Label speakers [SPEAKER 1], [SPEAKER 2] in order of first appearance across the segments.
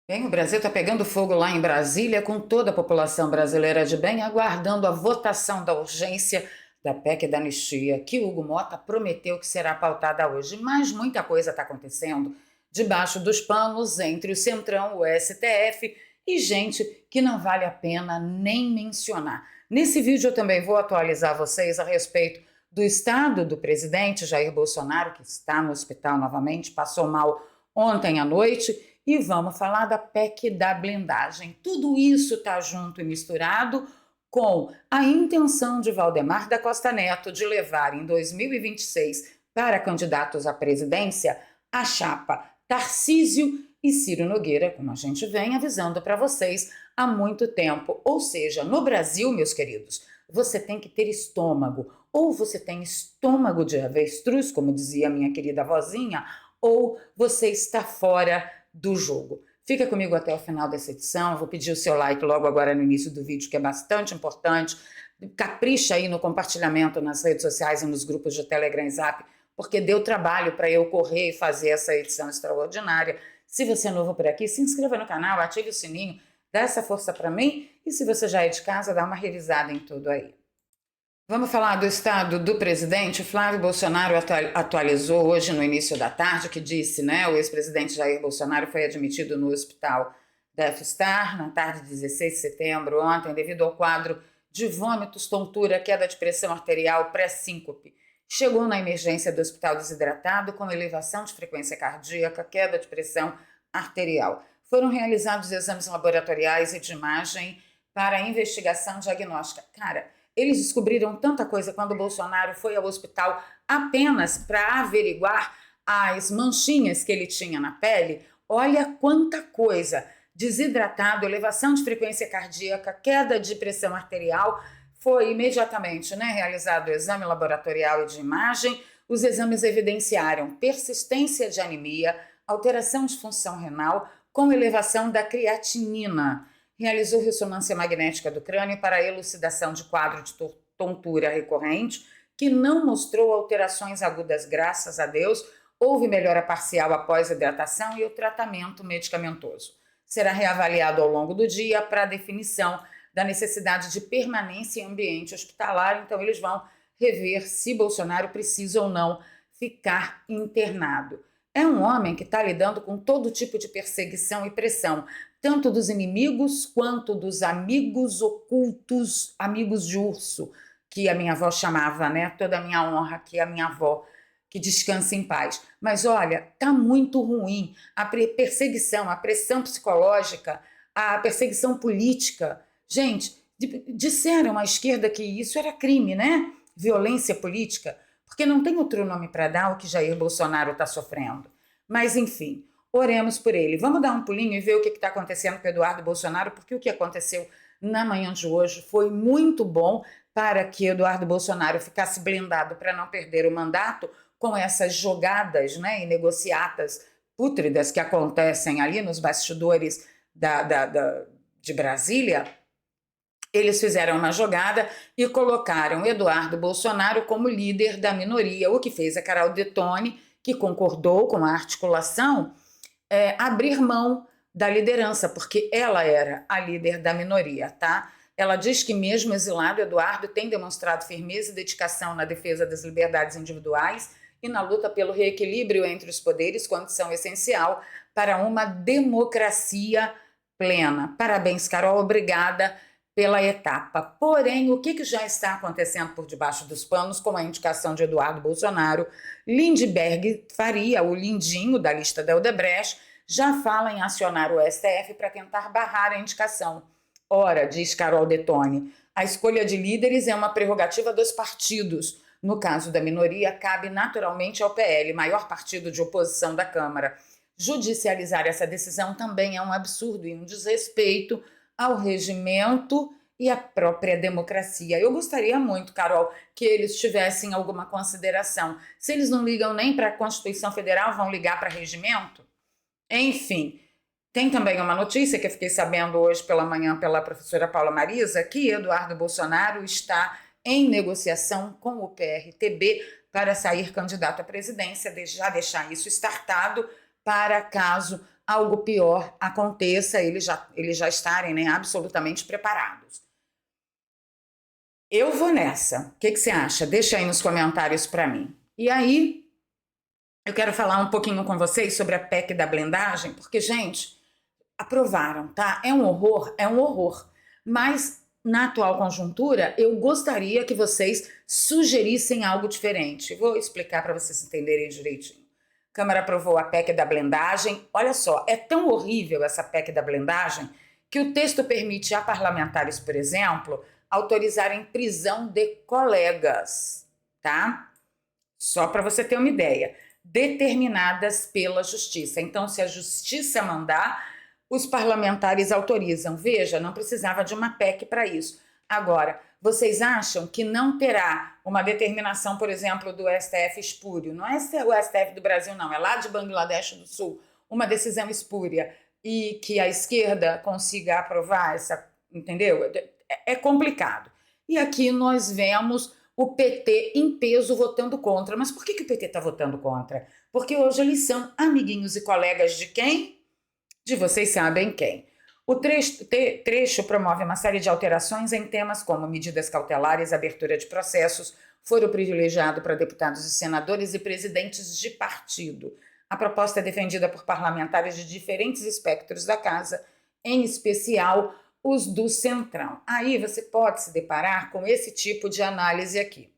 [SPEAKER 1] Bem, o Brasil está pegando fogo lá em Brasília, com toda a população brasileira de bem aguardando a votação da urgência da PEC da anistia, que Hugo Mota prometeu que será pautada hoje. Mas muita coisa está acontecendo debaixo dos panos entre o Centrão, o STF e gente que não vale a pena nem mencionar. Nesse vídeo eu também vou atualizar vocês a respeito do estado do presidente Jair Bolsonaro, que está no hospital novamente, passou mal ontem à noite, e vamos falar da PEC da blindagem. Tudo isso está junto e misturado com a intenção de Valdemar da Costa Neto de levar em 2026 para candidatos à presidência a chapa Tarcísio e Ciro Nogueira, como a gente vem avisando para vocês há muito tempo. Ou seja, no Brasil, meus queridos, você tem que ter estômago. Ou você tem estômago de avestruz, como dizia a minha querida vozinha, ou você está fora do jogo. Fica comigo até o final dessa edição. Eu vou pedir o seu like logo agora no início do vídeo, que é bastante importante. Capricha aí no compartilhamento nas redes sociais e nos grupos de Telegram e Zap, porque deu trabalho para eu correr e fazer essa edição extraordinária. Se você é novo por aqui, se inscreva no canal, ative o sininho, dá essa força para mim. E se você já é de casa, dá uma revisada em tudo aí. Vamos falar do estado do presidente. Flávio Bolsonaro atualizou hoje no início da tarde, que disse, né, o ex-presidente Jair Bolsonaro foi admitido no hospital da F-Star na tarde de 16 de setembro, ontem, devido ao quadro de vômitos, tontura, queda de pressão arterial, pré-síncope. Chegou na emergência do hospital desidratado com elevação de frequência cardíaca, queda de pressão arterial. Foram realizados exames laboratoriais e de imagem para investigação diagnóstica. Cara, eles descobriram tanta coisa quando o Bolsonaro foi ao hospital apenas para averiguar as manchinhas que ele tinha na pele. Olha quanta coisa! Desidratado, elevação de frequência cardíaca, queda de pressão arterial. Foi imediatamente, né, realizado o exame laboratorial e de imagem. Os exames evidenciaram persistência de anemia, alteração de função renal com elevação da creatinina. Realizou ressonância magnética do crânio para elucidação de quadro de tontura recorrente, que não mostrou alterações agudas, graças a Deus. Houve melhora parcial após a hidratação e o tratamento medicamentoso. Será reavaliado ao longo do dia para definição da necessidade de permanência em ambiente hospitalar. Então, eles vão rever se Bolsonaro precisa ou não ficar internado. É um homem que está lidando com todo tipo de perseguição e pressão, tanto dos inimigos quanto dos amigos ocultos, amigos de urso, que a minha avó chamava, né? Toda a minha honra aqui, a minha avó, que descanse em paz. Mas olha, tá muito ruim a perseguição, a pressão psicológica, a perseguição política. Gente, disseram à esquerda que isso era crime, né? Violência política, porque não tem outro nome para dar o que Jair Bolsonaro está sofrendo. Mas, enfim, oremos por ele. Vamos dar um pulinho e ver o que está acontecendo com o Eduardo Bolsonaro, porque o que aconteceu na manhã de hoje foi muito bom para que Eduardo Bolsonaro ficasse blindado para não perder o mandato com essas jogadas, né, e negociatas pútridas que acontecem ali nos bastidores de Brasília. Eles fizeram uma jogada e colocaram Eduardo Bolsonaro como líder da minoria, o que fez a Carol Detone, que concordou com a articulação, abrir mão da liderança, porque ela era a líder da minoria, tá? Ela diz que mesmo exilado, Eduardo tem demonstrado firmeza e dedicação na defesa das liberdades individuais e na luta pelo reequilíbrio entre os poderes, condição essencial para uma democracia plena. Parabéns, Carol, obrigada pela etapa. Porém, o que já está acontecendo por debaixo dos panos com a indicação de Eduardo Bolsonaro? Lindbergh Faria, o lindinho da lista da Odebrecht, já fala em acionar o STF para tentar barrar a indicação. Ora, diz Carol Detone, a escolha de líderes é uma prerrogativa dos partidos. No caso da minoria, cabe naturalmente ao PL, maior partido de oposição da Câmara. Judicializar essa decisão também é um absurdo e um desrespeito ao regimento e à própria democracia. Eu gostaria muito, Carol, que eles tivessem alguma consideração. Se eles não ligam nem para a Constituição Federal, vão ligar para regimento? Enfim, tem também uma notícia que eu fiquei sabendo hoje pela manhã pela professora Paula Marisa, que Eduardo Bolsonaro está em negociação com o PRTB para sair candidato à presidência, já deixar isso startado para caso algo pior aconteça, eles já estarem, né, absolutamente preparados. Eu vou nessa. O que você acha? Deixa aí nos comentários para mim. E aí, eu quero falar um pouquinho com vocês sobre a PEC da blindagem, porque, gente, aprovaram, tá? É um horror, é um horror. Mas, na atual conjuntura, eu gostaria que vocês sugerissem algo diferente. Vou explicar para vocês entenderem direitinho. A Câmara aprovou a PEC da blindagem. Olha só, é tão horrível essa PEC da blindagem que o texto permite a parlamentares, por exemplo, autorizarem prisão de colegas, tá? Só para você ter uma ideia. Determinadas pela justiça. Então, se a justiça mandar, os parlamentares autorizam. Veja, não precisava de uma PEC para isso. Agora, vocês acham que não terá uma determinação, por exemplo, do STF espúrio? Não é o STF do Brasil, não. É lá de Bangladesh do Sul. Uma decisão espúria e que a esquerda consiga aprovar essa, entendeu? É complicado. E aqui nós vemos o PT em peso votando contra. Mas por que o PT está votando contra? Porque hoje eles são amiguinhos e colegas de quem? De vocês sabem quem. O trecho promove uma série de alterações em temas como medidas cautelares, abertura de processos, foro privilegiado para deputados e senadores e presidentes de partido. A proposta é defendida por parlamentares de diferentes espectros da casa, em especial os do Centrão. Aí você pode se deparar com esse tipo de análise aqui.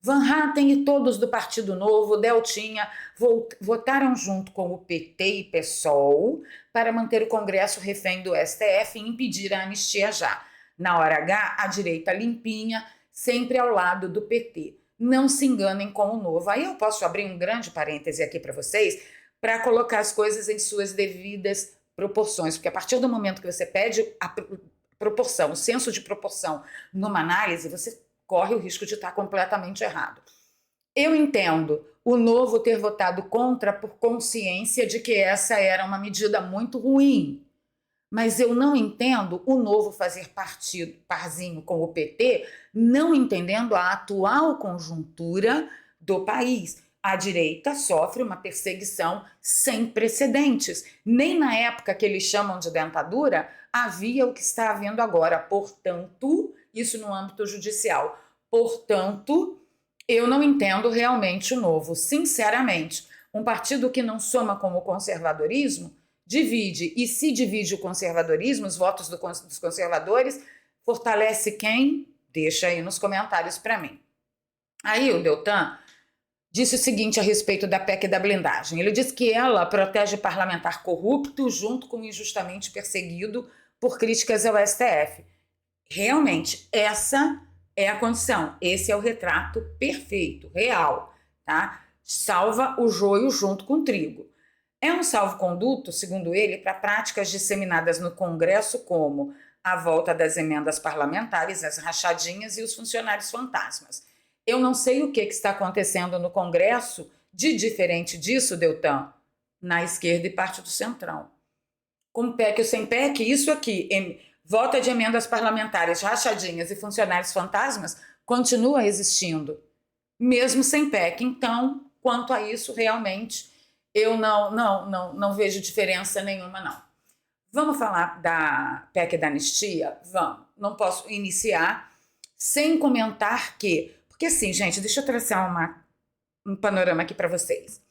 [SPEAKER 1] Van Hatten e todos do Partido Novo, Deltinha, votaram junto com o PT e PSOL para manter o Congresso refém do STF e impedir a anistia já. Na hora H, a direita limpinha, sempre ao lado do PT. Não se enganem com o Novo. Aí eu posso abrir um grande parêntese aqui para vocês, para colocar as coisas em suas devidas proporções, porque a partir do momento que você pede a proporção, o senso de proporção numa análise, você corre o risco de estar completamente errado. Eu entendo o Novo ter votado contra por consciência de que essa era uma medida muito ruim, mas eu não entendo o Novo fazer parzinho com o PT, não entendendo a atual conjuntura do país. A direita sofre uma perseguição sem precedentes. Nem na época que eles chamam de dentadura havia o que está havendo agora. Portanto, isso no âmbito judicial. Portanto, eu não entendo realmente o Novo. Sinceramente, um partido que não soma com o conservadorismo divide. E se divide o conservadorismo, os votos dos conservadores, fortalece quem? Deixa aí nos comentários para mim. Aí o Deltan disse o seguinte a respeito da PEC da blindagem. Ele disse que ela protege parlamentar corrupto junto com injustamente perseguido por críticas ao STF. Realmente, essa é a condição. Esse é o retrato perfeito, real, tá? Salva o joio junto com o trigo. É um salvo-conduto, segundo ele, para práticas disseminadas no Congresso como a volta das emendas parlamentares, as rachadinhas e os funcionários fantasmas. Eu não sei o que está acontecendo no Congresso de diferente disso, Deltan, na esquerda e parte do Centrão. Com PEC ou sem PEC, isso aqui, volta de emendas parlamentares, rachadinhas e funcionários fantasmas, continua existindo, mesmo sem PEC. Então, quanto a isso, realmente, eu não vejo diferença nenhuma, não. Vamos falar da PEC da anistia? Vamos. Não posso iniciar sem comentar que... Porque assim, gente, deixa eu traçar um panorama aqui para vocês.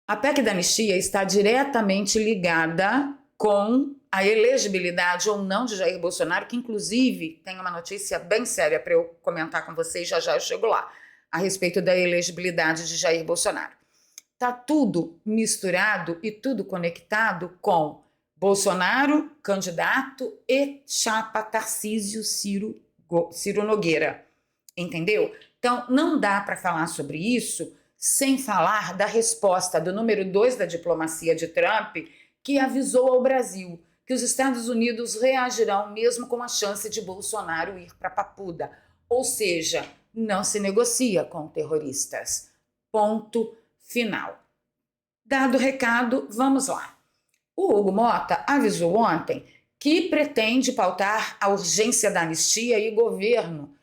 [SPEAKER 1] A PEC da anistia está diretamente ligada com a elegibilidade ou não de Jair Bolsonaro, que inclusive tem uma notícia bem séria para eu comentar com vocês, já eu chego lá, a respeito da elegibilidade de Jair Bolsonaro. Está tudo misturado e tudo conectado com Bolsonaro, candidato, e chapa Tarcísio Ciro Nogueira. Entendeu? Então, não dá para falar sobre isso sem falar da resposta do número 2 da diplomacia de Trump, que avisou ao Brasil que os Estados Unidos reagirão mesmo com a chance de Bolsonaro ir para a papuda. Ou seja, não se negocia com terroristas. Ponto final. Dado o recado, vamos lá. O Hugo Mota avisou ontem que pretende pautar a urgência da anistia e o governo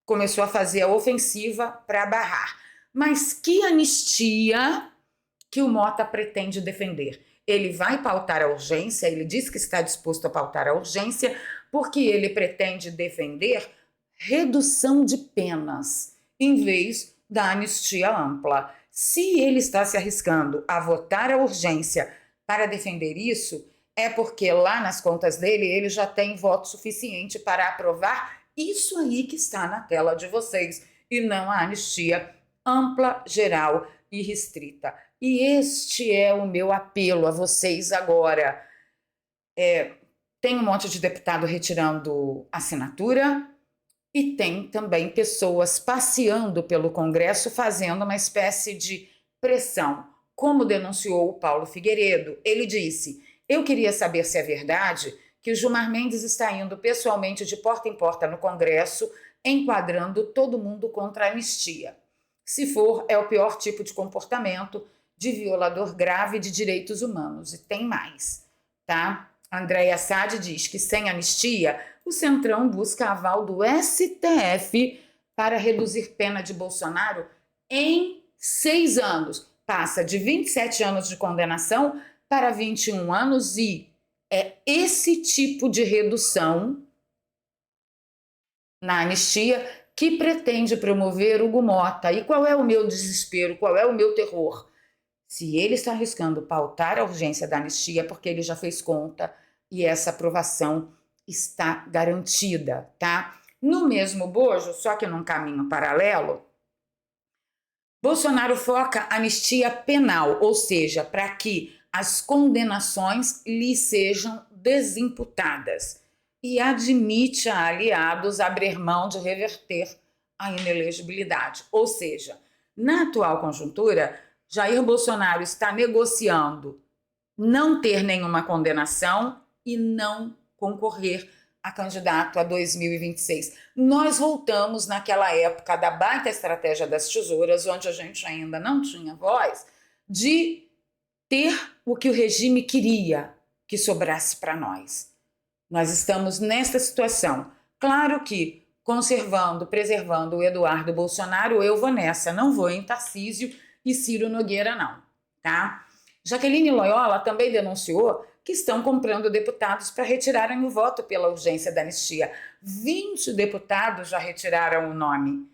[SPEAKER 1] começou a fazer a ofensiva para barrar. Mas que anistia que o Mota pretende defender? ele vai pautar a urgência, ele diz que está disposto a pautar a urgência, porque ele pretende defender redução de penas, em vez da anistia ampla. Se ele está se arriscando a votar a urgência para defender isso, é porque lá nas contas dele ele já tem voto suficiente para aprovar isso aí que está na tela de vocês, e não a anistia ampla, geral e restrita. E este é o meu apelo a vocês agora. Tem um monte de deputado retirando assinatura e tem também pessoas passeando pelo Congresso fazendo uma espécie de pressão. Como denunciou o Paulo Figueiredo, ele disse: eu queria saber se é verdade que o Gilmar Mendes está indo pessoalmente de porta em porta no Congresso, enquadrando todo mundo contra a anistia. Se for, é o pior tipo de comportamento de violador grave de direitos humanos. E tem mais, tá? Andréia Sade diz que sem anistia, o Centrão busca aval do STF para reduzir pena de Bolsonaro em 6 anos. Passa de 27 anos de condenação para 21 anos e é esse tipo de redução na anistia que pretende promover Hugo Mota. E qual é o meu desespero, qual é o meu terror? Se ele está arriscando pautar a urgência da anistia, é porque ele já fez conta e essa aprovação está garantida, tá? No mesmo bojo, só que num caminho paralelo, Bolsonaro foca anistia penal, ou seja, para que as condenações lhe sejam desimputadas, e admite a aliados abrir mão de reverter a inelegibilidade. Ou seja, na atual conjuntura, Jair Bolsonaro está negociando não ter nenhuma condenação e não concorrer a candidato a 2026. Nós voltamos naquela época da baita estratégia das tesouras, onde a gente ainda não tinha voz, de ter o que o regime queria que sobrasse para nós. Nós estamos nesta situação. Claro que preservando o Eduardo Bolsonaro, eu vou nessa, não vou em Tarcísio e Ciro Nogueira não, tá? Jaqueline Loyola também denunciou que estão comprando deputados para retirarem o voto pela urgência da anistia. 20 deputados já retiraram o nome.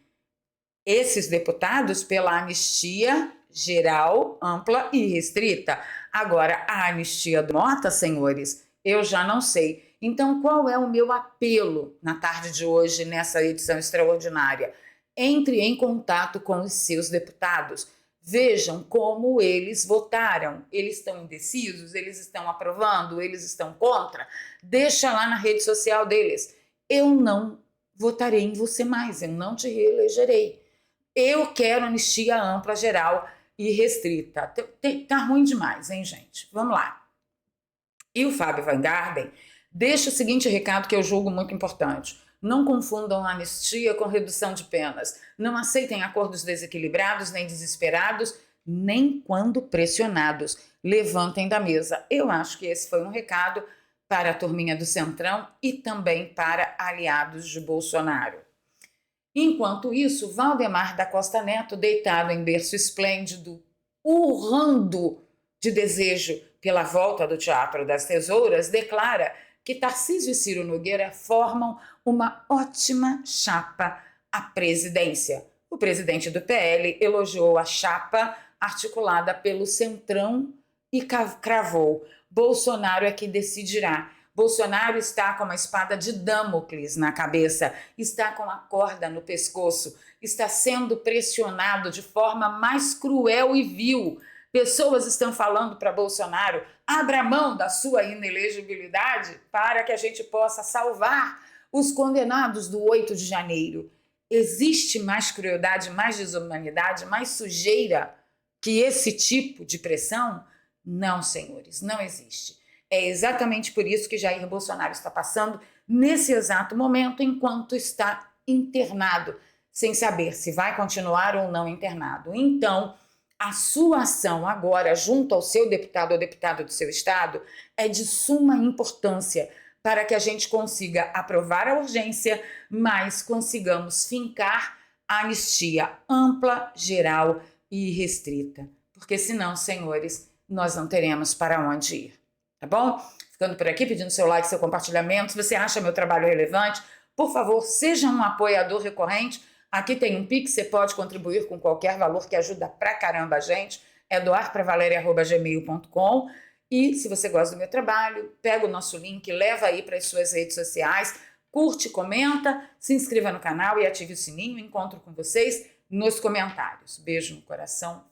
[SPEAKER 1] Esses deputados pela anistia geral, ampla e restrita. Agora, a anistia do Mota, senhores, eu já não sei. Então, qual é o meu apelo na tarde de hoje, nessa edição extraordinária? Entre em contato com os seus deputados. Vejam como eles votaram. Eles estão indecisos? Eles estão aprovando? Eles estão contra? Deixa lá na rede social deles. Eu não votarei em você mais, eu não te reelegerei. Eu quero anistia ampla, geral e restrita. Tá ruim demais, hein, gente? Vamos lá. E o Fábio Van Garden deixa o seguinte recado que eu julgo muito importante. Não confundam anistia com redução de penas. Não aceitem acordos desequilibrados, nem desesperados, nem quando pressionados. Levantem da mesa. Eu acho que esse foi um recado para a turminha do Centrão e também para aliados de Bolsonaro. Enquanto isso, Valdemar da Costa Neto, deitado em berço esplêndido, urrando de desejo pela volta do Teatro das Tesouras, declara que Tarcísio e Ciro Nogueira formam uma ótima chapa à presidência. O presidente do PL elogiou a chapa articulada pelo Centrão e cravou: Bolsonaro é que decidirá. Bolsonaro está com uma espada de Damocles na cabeça, está com a corda no pescoço, está sendo pressionado de forma mais cruel e vil. Pessoas estão falando para Bolsonaro: abra mão da sua inelegibilidade para que a gente possa salvar os condenados do 8 de janeiro. Existe mais crueldade, mais desumanidade, mais sujeira que esse tipo de pressão? Não, senhores, não existe. É exatamente por isso que Jair Bolsonaro está passando nesse exato momento, enquanto está internado, sem saber se vai continuar ou não internado. Então, a sua ação agora, junto ao seu deputado ou deputada do seu estado, é de suma importância para que a gente consiga aprovar a urgência, mas consigamos fincar a anistia ampla, geral e restrita. Porque senão, senhores, nós não teremos para onde ir, tá bom? Ficando por aqui, pedindo seu like, seu compartilhamento. Se você acha meu trabalho relevante, por favor, seja um apoiador recorrente. Aqui tem um Pix, você pode contribuir com qualquer valor que ajuda pra caramba a gente. É doarpravaleria@gmail.com. E se você gosta do meu trabalho, pega o nosso link, leva aí para as suas redes sociais, curte, comenta, se inscreva no canal e ative o sininho. Encontro com vocês nos comentários. Beijo no coração.